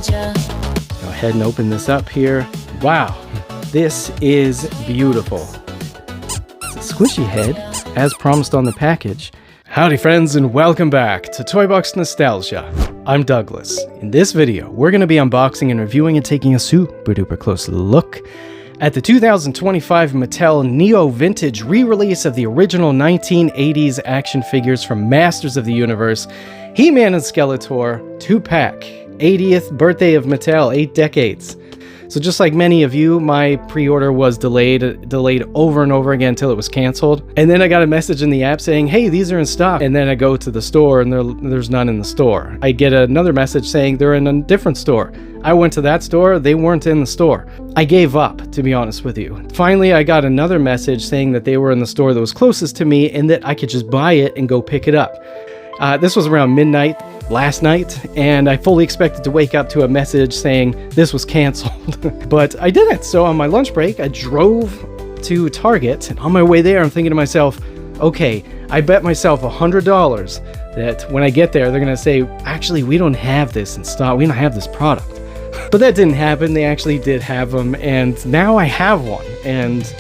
Go ahead and open this up here. Wow, this is beautiful. It's a squishy head, as promised on the package. Howdy friends, and welcome back to Toy Box Nostalgia. I'm Douglas. In this video, we're going to be unboxing and reviewing and taking a super duper close look at the 2025 Mattel Neo Vintage re-release of the original 1980s action figures from Masters of the Universe, He-Man and Skeletor 2-pack, 80th birthday of Mattel, 8 decades. So just like many of you, my pre-order was delayed over and over again until it was canceled. And then I got a message in the app saying, hey, these are in stock. And then I go to the store and there's none in the store. I get another message saying they're in a different store. I went to that store, they weren't in the store. I gave up, to be honest with you. Finally, I got another message saying that they were in the store that was closest to me and that I could just buy it and go pick it up. This was around midnight last night, and I fully expected to wake up to a message saying this was canceled, but I didn't. So on my lunch break, I drove to Target, and on my way there, I'm thinking to myself, okay, I bet myself $100 that when I get there, they're gonna say, actually, we don't have this in stock, we don't have this product. But that didn't happen. They actually did have them, and now I have one, and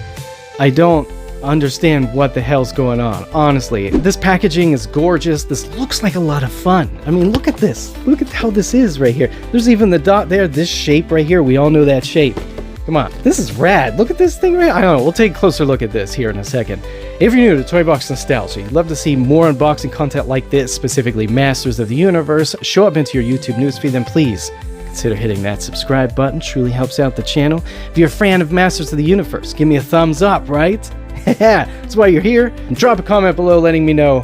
I don't understand what the hell's going on. Honestly, this packaging is gorgeous. This looks like a lot of fun. I mean, look at this. Look at how this is right here. There's even the dot there. This shape right here, we all know that shape. Come on, this is rad. Look at this thing right. I don't know, we'll take a closer look at this here in a second. If you're new to Toy Box Nostalgia, you'd love to see more unboxing content like this, specifically Masters of the Universe, show up into your YouTube newsfeed, then please consider hitting that subscribe button. Truly helps out the channel. If you're a fan of Masters of the Universe, give me a thumbs up, right? That's why you're here. And drop a comment below letting me know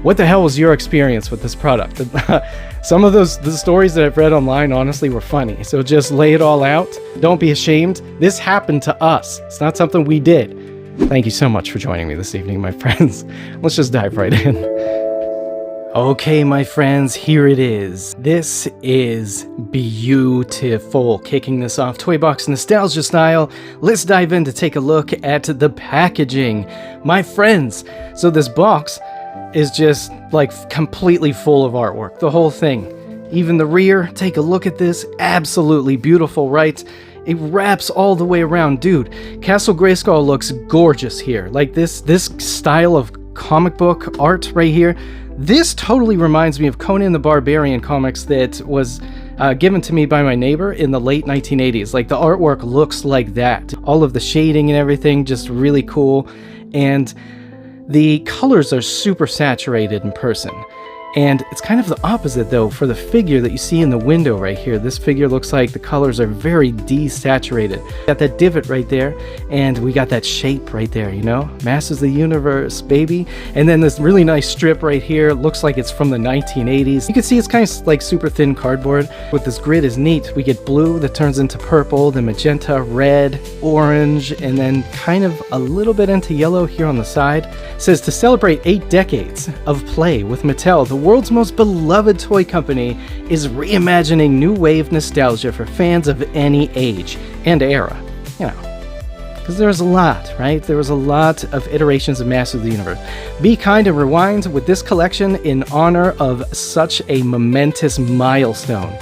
what the hell was your experience with this product. Some of the stories that I've read online honestly were funny, so just lay it all out. Don't be ashamed. This happened to us. It's not something we did. Thank you so much for joining me this evening, my friends. Let's just dive right in. Okay, my friends, here it is. This is beautiful. Kicking this off Toy Box Nostalgia style, let's dive in to take a look at the packaging. My friends, so this box is just like completely full of artwork. The whole thing. Even the rear, take a look at this. Absolutely beautiful, right? It wraps all the way around. Dude, Castle Grayskull looks gorgeous here. Like this style of comic book art right here. This totally reminds me of Conan the Barbarian comics that was given to me by my neighbor in the late 1980s. Like the artwork looks like that. All of the shading and everything, just really cool. And the colors are super saturated in person. And it's kind of the opposite though for the figure that you see in the window right here. This figure looks like the colors are very desaturated. Got that divot right there, and we got that shape right there, you know? Masters of the Universe, baby. And then this really nice strip right here. Looks like it's from the 1980s. You can see it's kind of like super thin cardboard. With this grid is neat. We get blue that turns into purple, then magenta, red, orange, and then kind of a little bit into yellow here on the side. It says to celebrate 8 decades of play with Mattel, the world's most beloved toy company is reimagining new wave nostalgia for fans of any age and era. You know, because there was a lot, right? There was a lot of iterations of Masters of the Universe. Be kind and rewind with this collection in honor of such a momentous milestone.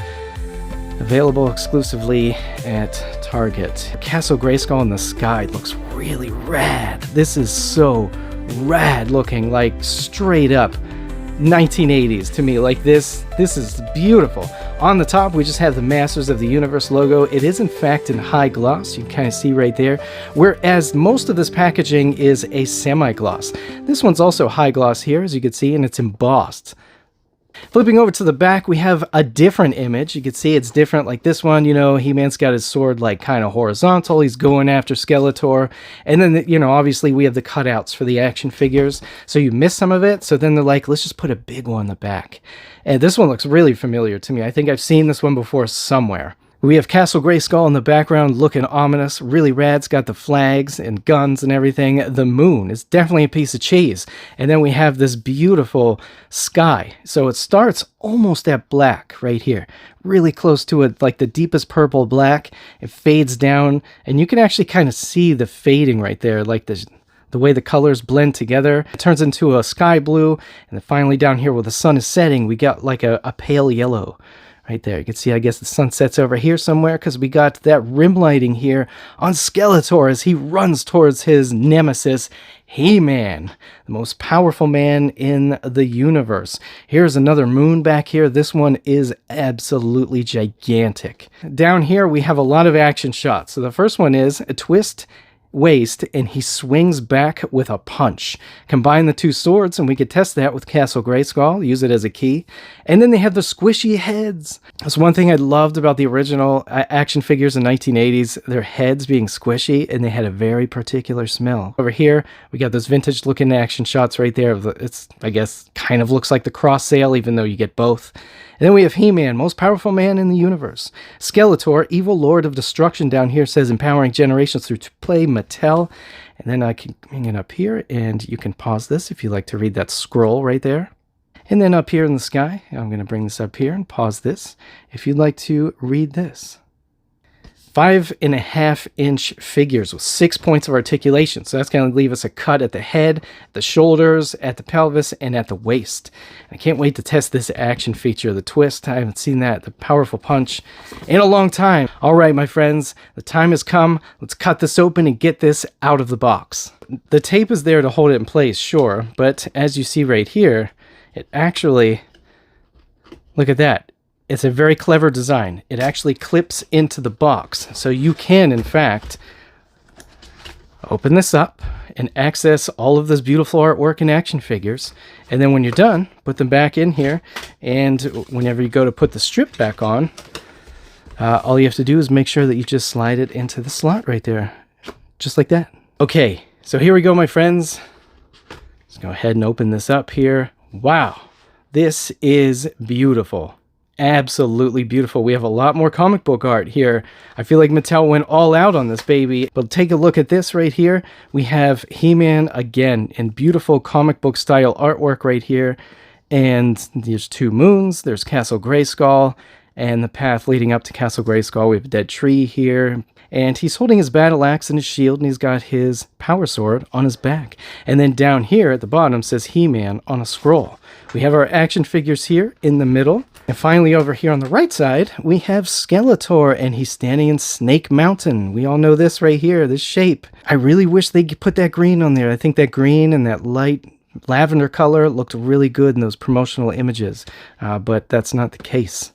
Available exclusively at Target. Castle Grayskull in the sky looks really rad. This is so rad looking, like straight up 1980s to me. Like this is beautiful. On the top we just have the Masters of the Universe logo. It is in fact in high gloss, you can kind of see right there, whereas most of this packaging is a semi-gloss. This one's also high gloss here, as you can see, and it's embossed. Flipping over to the back, we have a different image. You can see it's different. Like this one, you know, He-Man's got his sword like kind of horizontal. He's going after Skeletor. And then, you know, obviously we have the cutouts for the action figures. So you miss some of it. So then they're like, let's just put a big one in the back. And this one looks really familiar to me. I think I've seen this one before somewhere. We have Castle Grayskull in the background looking ominous, really rad. It's got the flags and guns and everything. The moon is definitely a piece of cheese. And then we have this beautiful sky. So it starts almost at black right here, really close to it, like the deepest purple black. It fades down, and you can actually kind of see the fading right there, like the way the colors blend together. It turns into a sky blue, and then finally down here where the sun is setting, we got like a pale yellow Right there. You can see, I guess, the sunset's over here somewhere because we got that rim lighting here on Skeletor as he runs towards his nemesis, He-Man, the most powerful man in the universe. Here's another moon back here. This one is absolutely gigantic. Down here, we have a lot of action shots. So the first one is a twist waist, and he swings back with a punch. Combine the two swords, and we could test that with Castle Grayskull, use it as a key. And then they have the squishy heads. That's one thing I loved about the original action figures in 1980s, their heads being squishy, and they had a very particular smell. Over here, we got those vintage looking action shots right there. It's, I guess, kind of looks like the cross sale, even though you get both. And then we have He-Man, most powerful man in the universe. Skeletor, evil lord of destruction, down here says empowering generations through play Mattel. And then I can bring it up here, and you can pause this if you like to read that scroll right there. And then up here in the sky, I'm going to bring this up here and pause this if you'd like to read this. 5.5-inch figures with 6 points of articulation. So that's going to leave us a cut at the head, the shoulders, at the pelvis, and at the waist. I can't wait to test this action feature, the twist. I haven't seen that, the powerful punch, in a long time. All right, my friends, the time has come. Let's cut this open and get this out of the box. The tape is there to hold it in place, sure, but as you see right here, it actually, look at that. It's a very clever design. It actually clips into the box. So you can, in fact, open this up and access all of this beautiful artwork and action figures. And then when you're done, put them back in here. And whenever you go to put the strip back on, all you have to do is make sure that you just slide it into the slot right there. Just like that. Okay, so here we go, my friends. Let's go ahead and open this up here. Wow, this is beautiful. Absolutely beautiful. We have a lot more comic book art here. I feel like Mattel went all out on this baby. But take a look at this right here. We have He-Man again in beautiful comic book style artwork right here. And there's two moons. There's Castle Grayskull and the path leading up to Castle Grayskull. We have a dead tree here. And he's holding his battle axe and his shield, and he's got his power sword on his back. And then down here at the bottom says He-Man on a scroll. We have our action figures here in the middle. And finally over here on the right side, we have Skeletor, and he's standing in Snake Mountain. We all know this right here, this shape. I really wish they could put that green on there. I think that green and that light lavender color looked really good in those promotional images, but that's not the case.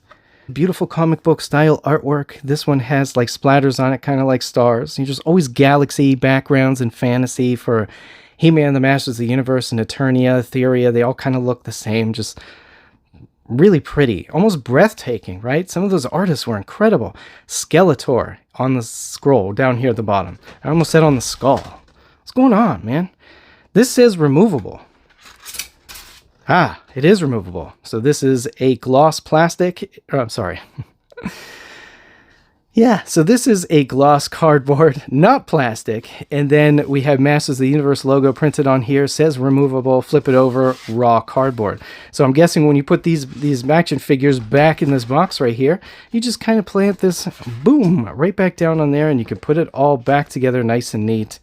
Beautiful comic book style artwork. This one has like splatters on it, kind of like stars. There's just always galaxy backgrounds and fantasy for He-Man, the Masters of the Universe, and Eternia, Etheria. They all kind of look the same, just really pretty, almost breathtaking, right? Some of those artists were incredible. Skeletor on the scroll down here at the bottom. I almost said on the skull. What's going on, man? This says removable. Ah, it is removable. So this is a gloss plastic. Oh, I'm sorry. Yeah, so this is a gloss cardboard, not plastic. And then we have Masters of the Universe logo printed on here. Says removable, flip it over, raw cardboard. So I'm guessing when you put these action figures back in this box right here, you just kind of plant this, boom, right back down on there, and you can put it all back together nice and neat.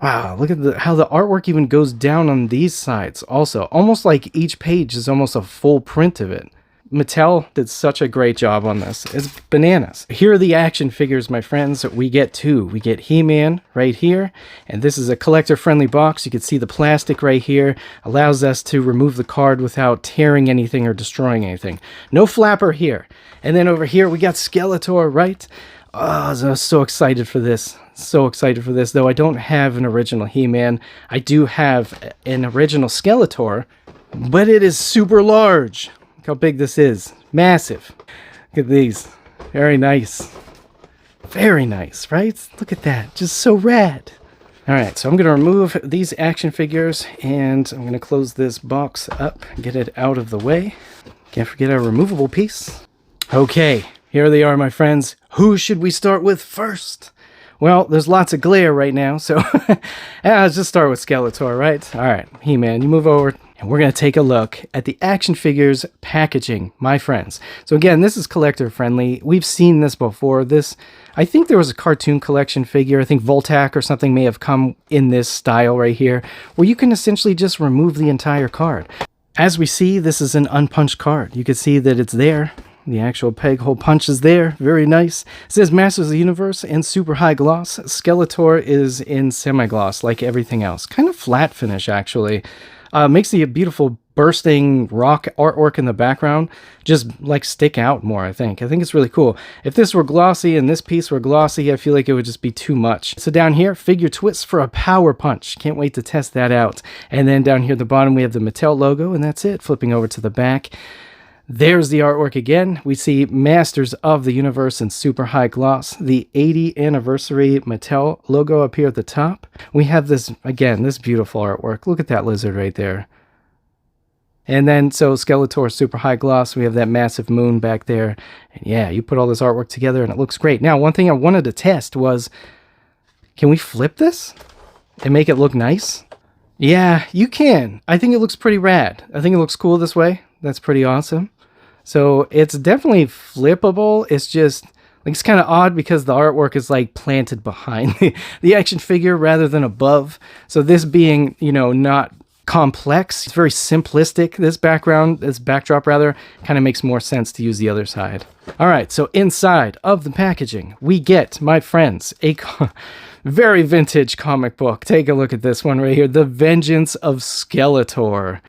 Wow, look at how the artwork even goes down on these sides also. Almost like each page is almost a full print of it. Mattel did such a great job on this. It's bananas. Here are the action figures, my friends. We get two. We get He-Man right here, and this is a collector-friendly box. You can see the plastic right here. Allows us to remove the card without tearing anything or destroying anything. No flapper here. And then over here, we got Skeletor, right? Oh, I was so excited for this. So excited for this, though I don't have an original He-Man. I do have an original Skeletor, but it is super large. Look how big this is. Massive. Look at these. Very nice. Very nice, right? Look at that. Just so rad. All right, so I'm going to remove these action figures, and I'm going to close this box up, get it out of the way. Can't forget our removable piece. Okay, here they are, my friends. Who should we start with first? Well, there's lots of glare right now, so let's just start with Skeletor, right? All right, He-Man, you move over, and we're going to take a look at the action figures packaging, my friends. So again, this is collector friendly. We've seen this before. I think there was a cartoon collection figure. I think Voltac or something may have come in this style right here, where you can essentially just remove the entire card. As we see, this is an unpunched card. You can see that it's there. The actual peg hole punch is there. Very nice. It says Masters of the Universe in super high gloss. Skeletor is in semi-gloss like everything else. Kind of flat finish, actually. Makes the beautiful bursting rock artwork in the background just like stick out more, I think. I think it's really cool. If this were glossy and this piece were glossy, I feel like it would just be too much. So down here, figure twists for a power punch. Can't wait to test that out. And then down here at the bottom, we have the Mattel logo, and that's it. Flipping over to the back. There's the artwork again. We see Masters of the Universe in super high gloss. The 80th anniversary Mattel logo up here at the top. We have this, again, this beautiful artwork. Look at that lizard right there. And then, so Skeletor super high gloss. We have that massive moon back there. And yeah, you put all this artwork together and it looks great. Now, one thing I wanted to test was, can we flip this and make it look nice? Yeah, you can. I think it looks pretty rad. I think it looks cool this way. That's pretty awesome. So it's definitely flippable. It's just like, it's kind of odd because the artwork is like planted behind the action figure rather than above. So this being, you know, not complex, it's very simplistic. This backdrop rather, kind of makes more sense to use the other side. All right, so inside of the packaging, we get, my friends, a very vintage comic book. Take a look at this one right here, The Vengeance of Skeletor.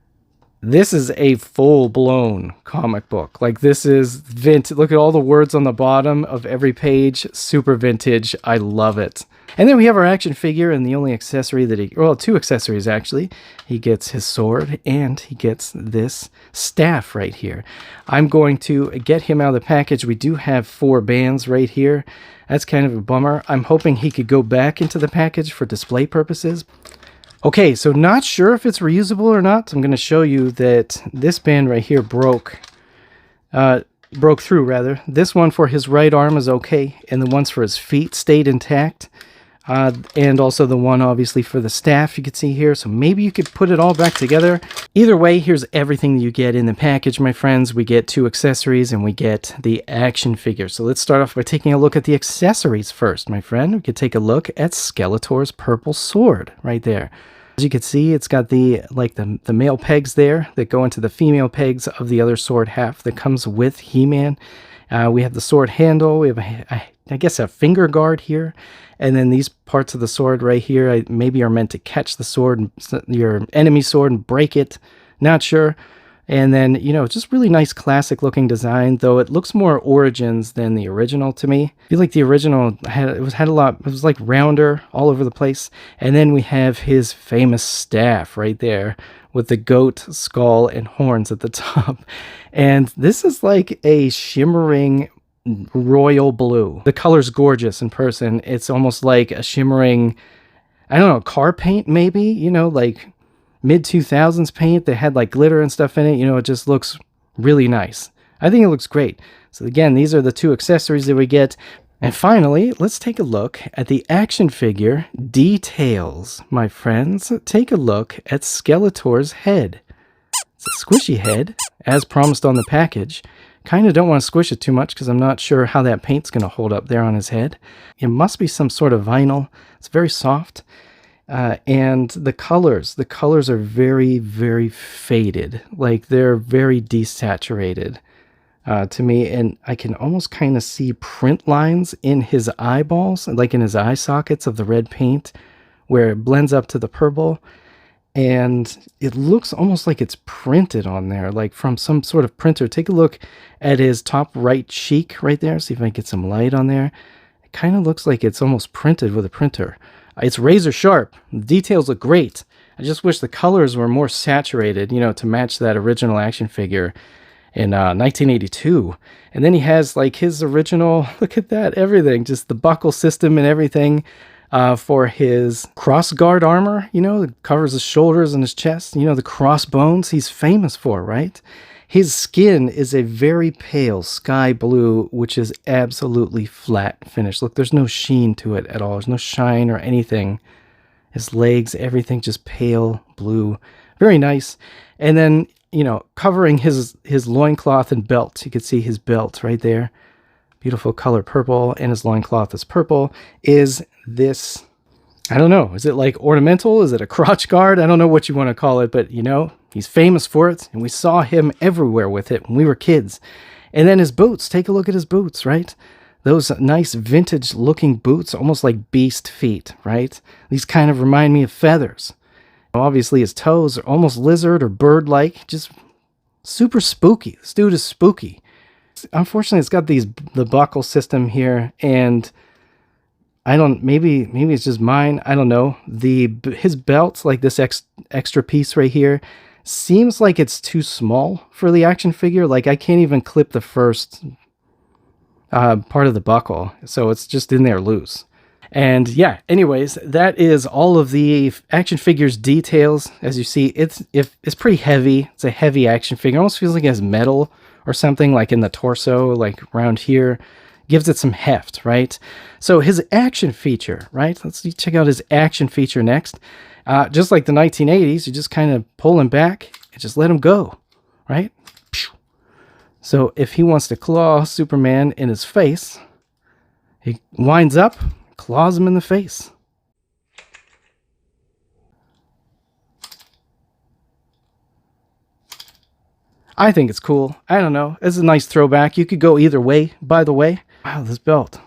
This is a full-blown comic book. Like, this is vintage. Look at all the words on the bottom of every page. Super vintage. I love it. And then we have our action figure, and the only accessory that well, two accessories actually. He gets his sword, and he gets this staff right here. I'm going to get him out of the package. We do have 4 bands right here. That's kind of a bummer. I'm hoping he could go back into the package for display purposes. Okay, so not sure if it's reusable or not. I'm going to show you that this band right here broke through rather. This one for his right arm is okay, and the ones for his feet stayed intact. And also the one obviously for the staff you can see here. So maybe you could put it all back together. Either way, here's everything that you get in the package, my friends. We get 2 accessories and we get the action figure. So let's start off by taking a look at the accessories first, my friend. We could take a look at Skeletor's purple sword right there. As you can see, it's got the male pegs there that go into the female pegs of the other sword half that comes with He-Man. We have the sword handle. We have, I guess, a finger guard here. And then these parts of the sword right here maybe are meant to catch the sword, your enemy's sword, and break it. Not sure. And then, you know, just really nice classic looking design, though it looks more Origins than the original to me. I feel like the original it was like rounder all over the place. And then we have his famous staff right there with the goat skull and horns at the top. And this is like a shimmering royal blue. The color's gorgeous in person. It's almost like a shimmering, I don't know, car paint maybe, you know, like mid-2000s paint that had like glitter and stuff in it. You know, it just looks really nice. I think it looks great. So again, these are the 2 accessories that we get. And finally, let's take a look at the action figure details, my friends. Take a look at Skeletor's head. It's a squishy head, as promised on the package. Kind of don't want to squish it too much because I'm not sure how that paint's going to hold up there on his head. It must be some sort of vinyl. It's very soft. And the colors are very, very faded. Like, they're very desaturated to me. And I can almost kind of see print lines in his eyeballs, like in his eye sockets of the red paint, where it blends up to the purple. And it looks almost like it's printed on there, like from some sort of printer. Take a look at his top right cheek right there. See if I can get some light on there. It kind of looks like it's almost printed with a printer. It's razor sharp. The details look great. I just wish the colors were more saturated, you know, to match that original action figure in 1982. And then he has like his original, look at that, everything, just the buckle system and everything. For his crossguard armor, you know, that covers his shoulders and his chest, you know, the crossbones he's famous for, right? His skin is a very pale sky blue, which is absolutely flat finish. Look, there's no sheen to it at all. There's no shine or anything. His legs, everything just pale blue. Very nice. And then, you know, covering his loincloth and belt. You can see his belt right there. Beautiful color purple, and his loincloth is purple, is this, I don't know, is it like ornamental? Is it a crotch guard? I don't know what you want to call it, but you know, He's famous for it, and we saw him everywhere with it when we were kids. And then his boots. Take a look at his boots, right? Those nice vintage-looking boots, almost like beast feet, right? These kind of remind me of feathers. Obviously, his toes are almost lizard or bird-like, just super spooky. This dude is spooky. Unfortunately, it's got the buckle system here, and I don't, maybe it's just mine, I don't know. His belt, like this extra piece right here, seems like it's too small for the action figure. Like I can't even clip the first part of the buckle, so it's just in there loose. And yeah, anyways, that is all of the action figure's details. As you see, it's pretty heavy. It's a heavy action figure. It almost feels like it has metal or something, like in the torso, like around here. Gives it some heft, right? So his action feature, right? Let's check out his action feature next. Just like the 1980s, you just kind of pull him back and just let him go, right? So if he wants to claw Superman in his face, he winds up, claws him in the face. I think it's cool. I don't know. It's a nice throwback. You could go either way, by the way. Wow, this belt.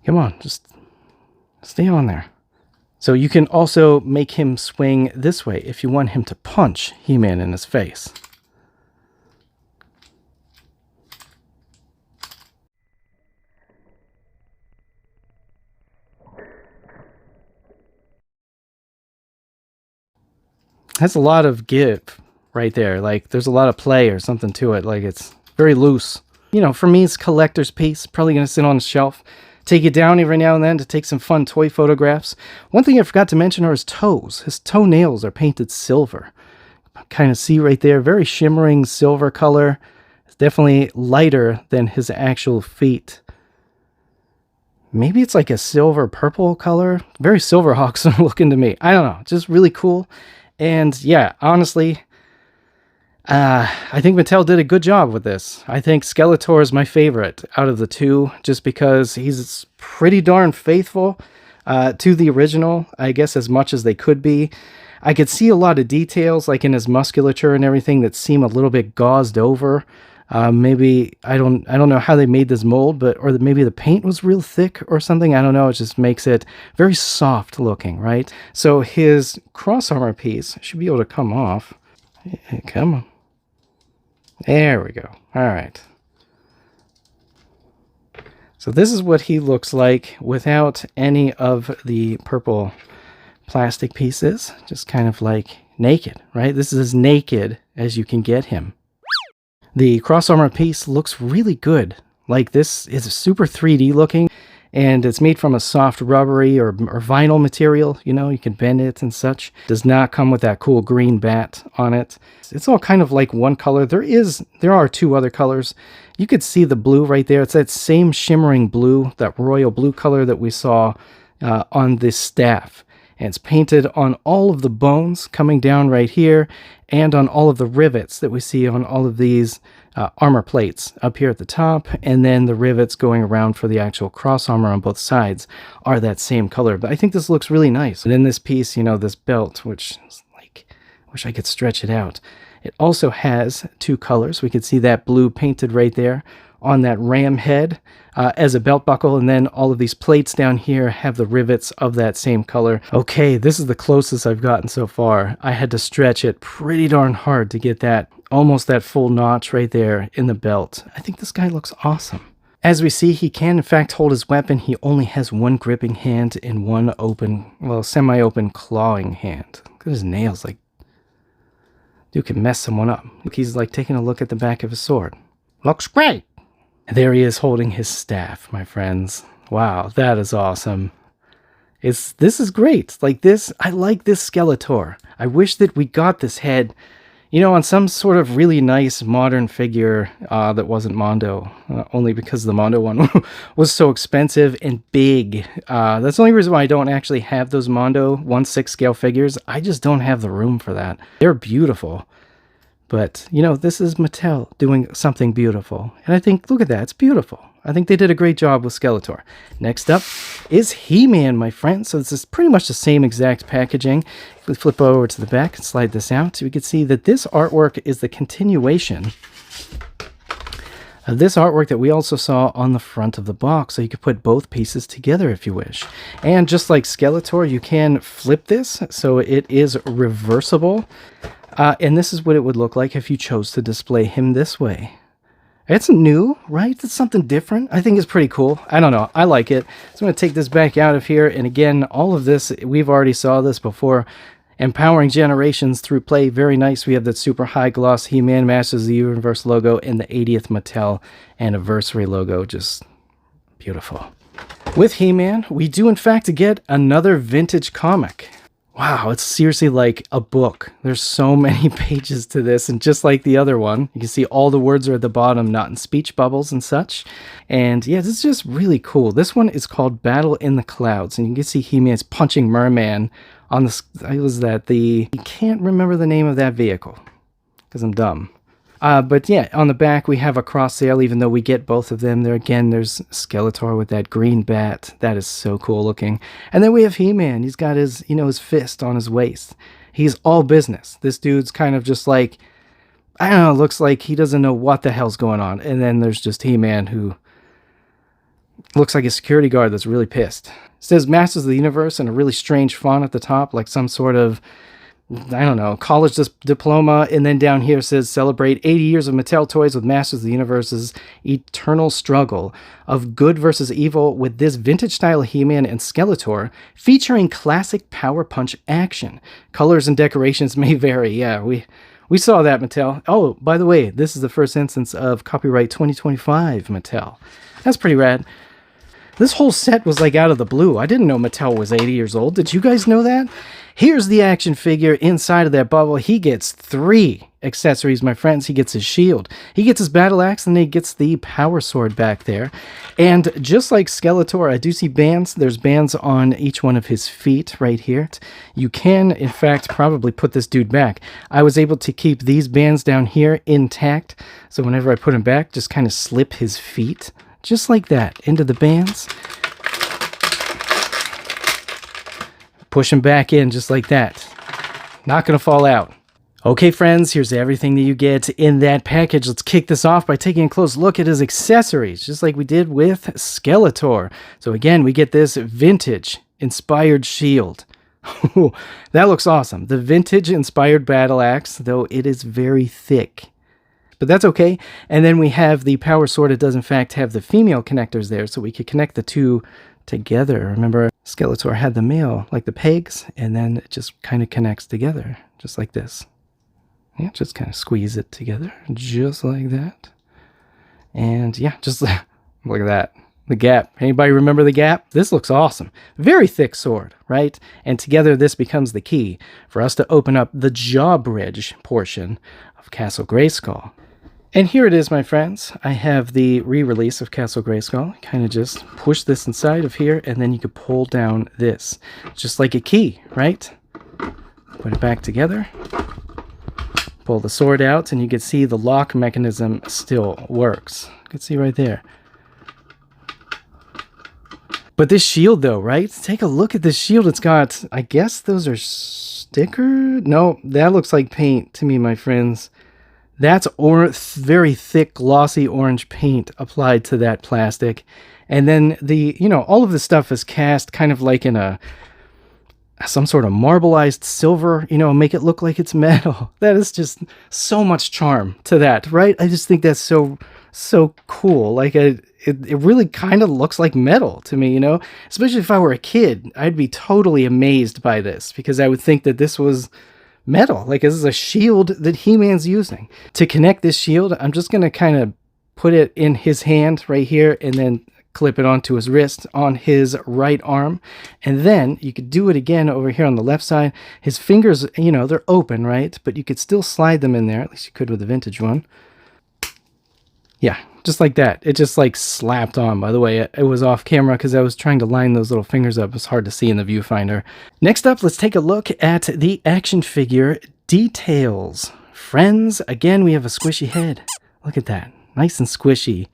Come on, just stay on there. So you can also make him swing this way if you want him to punch He-Man in his face. That's a lot of give right there. Like there's a lot of play or something to it. Like it's very loose. You know, for me, it's a collector's piece. Probably going to sit on a shelf. Take it down every now and then to take some fun toy photographs. One thing I forgot to mention are his toes. His toenails are painted silver. Kind of see right there. Very shimmering silver color. It's definitely lighter than his actual feet. Maybe it's like a silver purple color. Very Silverhawks looking to me. I don't know. Just really cool. And yeah, honestly, I think Mattel did a good job with this. I think Skeletor is my favorite out of the two, just because he's pretty darn faithful to the original, I guess, as much as they could be. I could see a lot of details, like in his musculature and everything, that seem a little bit gauzed over. Maybe I don't know how they made this mold, or maybe the paint was real thick or something. I don't know. It just makes it very soft looking, right? So his cross armor piece should be able to come off. Hey, come on. There we go. All right. So this is what he looks like without any of the purple plastic pieces. Just kind of like naked, right? This is as naked as you can get him. The cross armor piece looks really good. Like this is super 3D looking, and it's made from a soft rubbery or vinyl material. You know, you can bend it and such. Does not come with that cool green bat on it. It's all kind of like one color. There are two other colors. You could see the blue right there. It's that same shimmering blue, that royal blue color that we saw on this staff. And it's painted on all of the bones coming down right here, and on all of the rivets that we see on all of these armor plates up here at the top, and then the rivets going around for the actual cross armor on both sides are that same color. But I think this looks really nice. And in this piece, you know, this belt, which is like, I wish I could stretch it out. It also has two colors. We could see that blue painted right there on that ram head as a belt buckle, and then all of these plates down here have the rivets of that same color. Okay, this is the closest I've gotten so far. I had to stretch it pretty darn hard to get that, almost that full notch right there in the belt. I think this guy looks awesome. As we see, he can in fact hold his weapon. He only has one gripping hand and one open, well, semi-open clawing hand. Look at his nails, like, dude can mess someone up. He's like taking a look at the back of his sword. Looks great. There he is holding his staff, my friends. Wow, that is awesome. This is great. Like this, I like this Skeletor. I wish that we got this head, you know, on some sort of really nice modern figure that wasn't Mondo, only because the Mondo one was so expensive and big. That's the only reason why I don't actually have those Mondo 1/6 scale figures. I just don't have the room for that. They're beautiful. But, you know, this is Mattel doing something beautiful. And I think, look at that, it's beautiful. I think they did a great job with Skeletor. Next up is He-Man, my friend. So this is pretty much the same exact packaging. If we flip over to the back and slide this out, we can see that this artwork is the continuation of this artwork that we also saw on the front of the box. So you could put both pieces together if you wish. And just like Skeletor, you can flip this, so it is reversible. And this is what it would look like if you chose to display him this way. It's new, right? It's something different. I think it's pretty cool. I don't know. I like it. So I'm going to take this back out of here. And again, all of this, we've already saw this before. Empowering generations through play. Very nice. We have that super high gloss He-Man Masters of the Universe logo and the 80th Mattel anniversary logo. Just beautiful. With He-Man, we do in fact get another vintage comic. Wow, it's seriously like a book. There's so many pages to this, and just like the other one, you can see all the words are at the bottom, not in speech bubbles and such. And yeah, this is just really cool. This one is called Battle in the Clouds, and you can see He-Man's punching Merman on the, I can't remember the name of that vehicle, because I'm dumb. But yeah, on the back we have a cross sale, even though we get both of them. There again, there's Skeletor with that green bat. That is so cool looking. And then we have He-Man. He's got his, you know, his fist on his waist. He's all business. This dude's kind of just like, I don't know, looks like he doesn't know what the hell's going on. And then there's just He-Man, who looks like a security guard that's really pissed. It says Masters of the Universe in a really strange font at the top, like some sort of, I don't know, college diploma. And then down here says, celebrate 80 years of Mattel toys with Masters of the Universe's eternal struggle of good versus evil with this vintage style He-Man and Skeletor featuring classic power punch action. Colors and decorations may vary. Yeah, we saw that, Mattel. Oh, by the way, this is the first instance of copyright 2025 Mattel. That's pretty rad. This whole set was like out of the blue. I didn't know Mattel was 80 years old. Did you guys know that? Here's the action figure inside of that bubble. He gets 3 accessories, my friends. He gets his shield, he gets his battle axe, and he gets the power sword back there. And just like Skeletor, I do see bands. There's bands on each one of his feet right here. You can, in fact, probably put this dude back. I was able to keep these bands down here intact. So whenever I put him back, just kind of slip his feet just like that into the bands. Push him back in just like that. Not going to fall out. Okay, friends, here's everything that you get in that package. Let's kick this off by taking a close look at his accessories, just like we did with Skeletor. So again, we get this vintage inspired shield. That looks awesome. The vintage inspired battle axe, though it is very thick. But that's okay. And then we have the power sword. It does in fact have the female connectors there, so we could connect the two together. Remember, Skeletor had the male, like the pegs, and then it just kind of connects together, just like this. Yeah, just kind of squeeze it together, just like that. And yeah, just look at that. The gap. Anybody remember the gap? This looks awesome. Very thick sword, right? And together this becomes the key for us to open up the jaw bridge portion of Castle Grayskull. And here it is, my friends. I have the re-release of Castle Grayskull. Kind of just push this inside of here, and then you can pull down this. Just like a key, right? Put it back together. Pull the sword out, and you can see the lock mechanism still works. You can see right there. But this shield, though, right? Take a look at this shield. It's got, I guess those are sticker? No, that looks like paint to me, my friends. That's very thick, glossy orange paint applied to that plastic. And then all of this stuff is cast kind of like in some sort of marbleized silver, make it look like it's metal. That is just so much charm to that, right? I just think that's so cool. Like it really kind of looks like metal to me, especially if I were a kid. I'd be totally amazed by this because I would think that this was metal. Like this is a shield that He-Man's using. To connect this shield, I'm just going to kind of put it in his hand right here and then clip it onto his wrist on his right arm. And then you could do it again over here on the left side. His fingers, they're open, right? But you could still slide them in there. At least you could with the vintage one. Yeah, just like that. It just like slapped on. By the way, it was off camera because I was trying to line those little fingers up. It's hard to see in the viewfinder. Next up, let's take a look at the action figure details Friends, again, we have a squishy head. Look at that. Nice and squishy.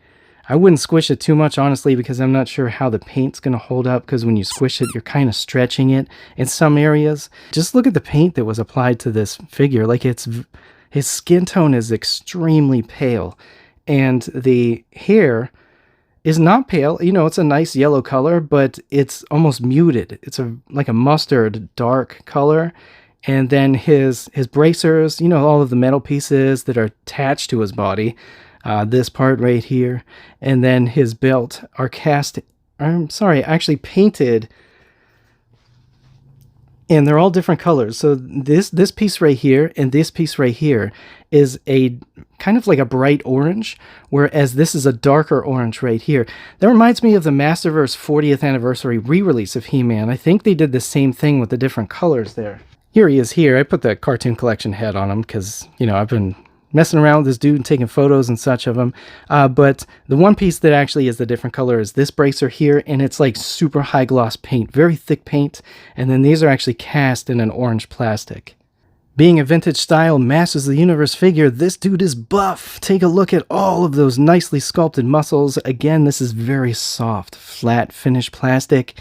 I wouldn't squish it too much, honestly, because I'm not sure how the paint's going to hold up, because when you squish it, you're kind of stretching it in some areas. Just look at the paint that was applied to this figure. Like, his skin tone is extremely pale, and the hair is not pale. You know, it's a nice yellow color, but it's almost muted. It's like a mustard dark color. And then his bracers, you know, all of the metal pieces that are attached to his body, this part right here, and then his belt are actually painted, and they're all different colors. So this piece right here and this piece right here is a kind of like a bright orange, whereas this is a darker orange right here. That reminds me of the Masterverse 40th anniversary re-release of He-Man. I think they did the same thing with the different colors there. Here he is here. I put the cartoon collection head on him because, you know, I've been messing around with this dude and taking photos and such of him. But the one piece that actually is the different color is this bracer here, and it's like super high gloss paint, very thick paint. And then these are actually cast in an orange plastic. Being a vintage style Masters of the Universe figure, this dude is buff. Take a look at all of those nicely sculpted muscles. Again, this is very soft, flat finish plastic.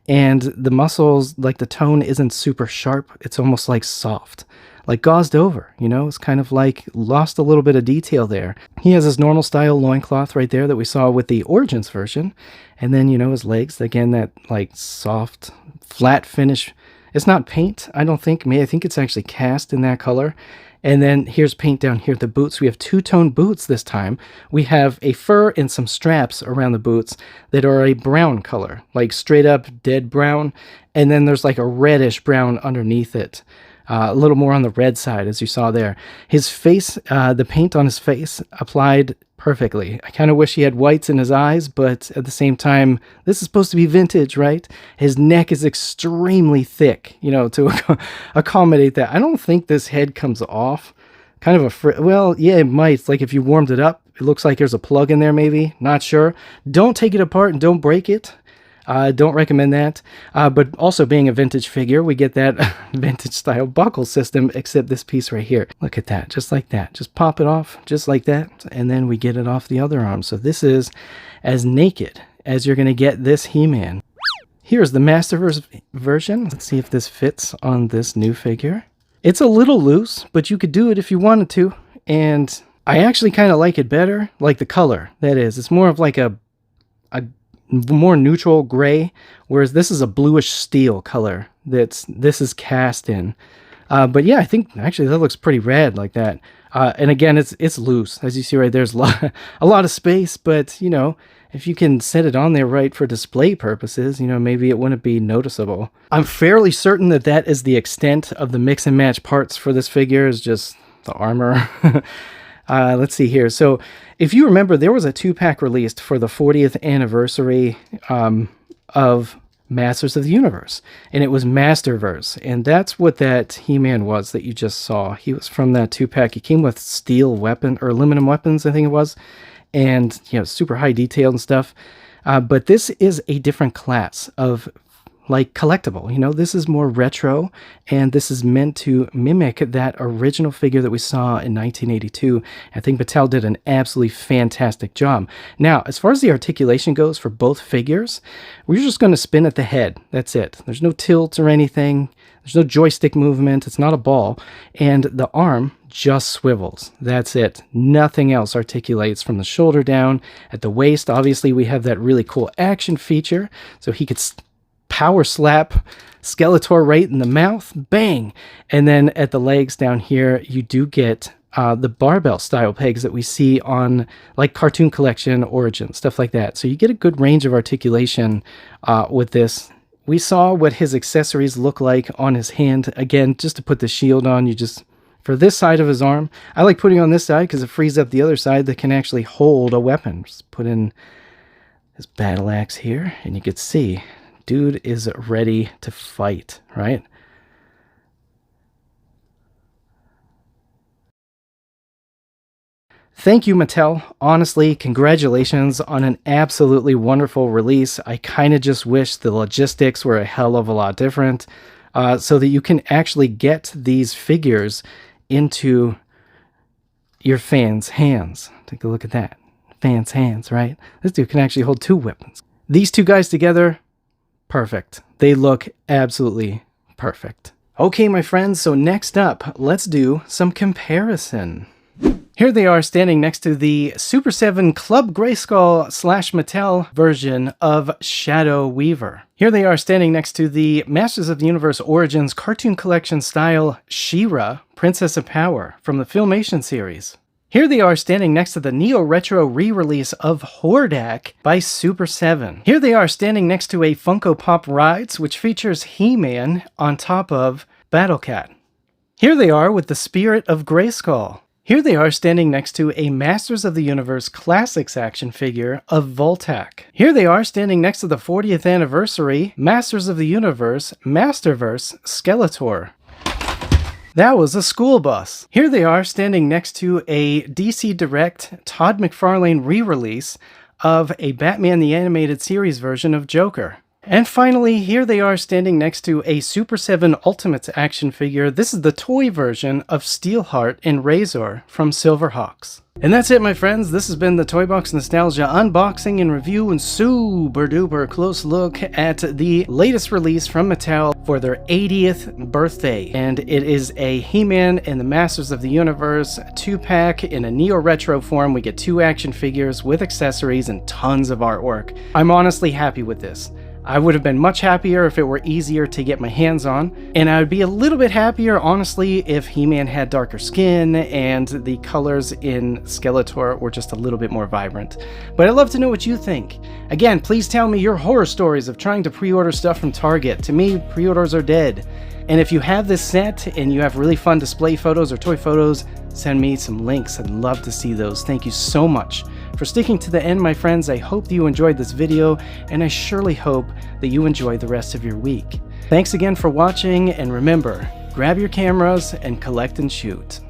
And the muscles, like the tone isn't super sharp. It's almost like soft, like gauzed over, you know? It's kind of like lost a little bit of detail there. He has his normal style loincloth right there that we saw with the Origins version. And then, you know, his legs, again, that like soft, flat finish. It's not paint, I don't think. I think it's actually cast in that color. And then here's paint down here. The boots, we have two-tone boots this time. We have a fur and some straps around the boots that are a brown color, like straight up dead brown. And then there's like a reddish brown underneath it. A little more on the red side, as you saw there. His face, the paint on his face applied perfectly. I kind of wish he had whites in his eyes, but at the same time, this is supposed to be vintage, right? His neck is extremely thick, you know, to accommodate that. I don't think this head comes off. Kind of well, yeah, it might. It's like if you warmed it up, it looks like there's a plug in there maybe. Not sure. Don't take it apart and don't break it. Don't recommend that. But also being a vintage figure, we get that vintage style buckle system, except this piece right here. Look at that, just like that. Just pop it off, just like that. And then we get it off the other arm. So this is as naked as you're going to get this He-Man. Here's the Masterverse version. Let's see if this fits on this new figure. It's a little loose, but you could do it if you wanted to. And I actually kind of like it better, like the color, that is. It's more of like a more neutral gray, whereas this is a bluish steel color this is cast in. But yeah, I think actually that looks pretty rad like that. And again, it's loose, as you see right there's a lot of space, but you know, if you can set it on there right for display purposes, you know, maybe it wouldn't be noticeable. I'm fairly certain that that is the extent of the mix and match parts for this figure, is just the armor. Let's see here. So if you remember, there was a 2-pack released for the 40th anniversary of Masters of the Universe, and it was Masterverse, and that's what that He-Man was that you just saw. He was from that 2-pack. He came with steel weapon or aluminum weapons, I think it was, and you know, super high detail and stuff. But this is a different class of like collectible, you know, this is more retro, and this is meant to mimic that original figure that we saw in 1982. I think Mattel did an absolutely fantastic job. Now, as far as the articulation goes for both figures, we're just going to spin at the head. That's it. There's no tilt or anything. There's no joystick movement. It's not a ball. And the arm just swivels. That's it. Nothing else articulates from the shoulder down. At the waist, obviously, we have that really cool action feature, so he could power slap Skeletor right in the mouth, bang. And then at the legs down here, you do get the barbell style pegs that we see on like Cartoon Collection, Origin, stuff like that. So you get a good range of articulation with this. We saw what his accessories look like on his hand. Again, just to put the shield on, you just, for this side of his arm, I like putting on this side because it frees up the other side that can actually hold a weapon. Just put in his battle axe here, and you can see dude is ready to fight, right? Thank you, Mattel. Honestly, congratulations on an absolutely wonderful release. I kind of just wish the logistics were a hell of a lot different, so that you can actually get these figures into your fan's hands. Take a look at that. Fan's hands, right? This dude can actually hold 2 weapons. These 2 guys together, perfect. They look absolutely perfect. Okay, my friends, so next up, let's do some comparison. Here they are standing next to the Super 7 Club Grayskull / Mattel version of Shadow Weaver. Here they are standing next to the Masters of the Universe Origins Cartoon Collection style She-Ra, Princess of Power from the Filmation series. Here they are standing next to the Neo-Retro re-release of Hordak by Super 7. Here they are standing next to a Funko Pop Rides, which features He-Man on top of Battle Cat. Here they are with the Spirit of Grayskull. Here they are standing next to a Masters of the Universe Classics action figure of Voltak. Here they are standing next to the 40th anniversary Masters of the Universe Masterverse Skeletor. That was a school bus. Here they are standing next to a DC Direct Todd McFarlane re-release of a Batman the Animated Series version of Joker. And finally, here they are standing next to a Super 7 Ultimates action figure. This is the toy version of Steelheart and Razor from Silverhawks. And that's it, my friends. This has been the Toy Box Nostalgia unboxing and review and super duper close look at the latest release from Mattel for their 80th birthday. And it is a He-Man and the Masters of the Universe 2-pack in a neo-retro form. We get 2 action figures with accessories and tons of artwork. I'm honestly happy with this. I would have been much happier if it were easier to get my hands on, and I would be a little bit happier, honestly, if He-Man had darker skin and the colors in Skeletor were just a little bit more vibrant. But I'd love to know what you think. Again, please tell me your horror stories of trying to pre-order stuff from Target. To me, pre-orders are dead. And if you have this set and you have really fun display photos or toy photos, send me some links. I'd love to see those. Thank you so much for sticking to the end, my friends. I hope that you enjoyed this video, and I surely hope that you enjoy the rest of your week. Thanks again for watching, and remember, grab your cameras and collect and shoot.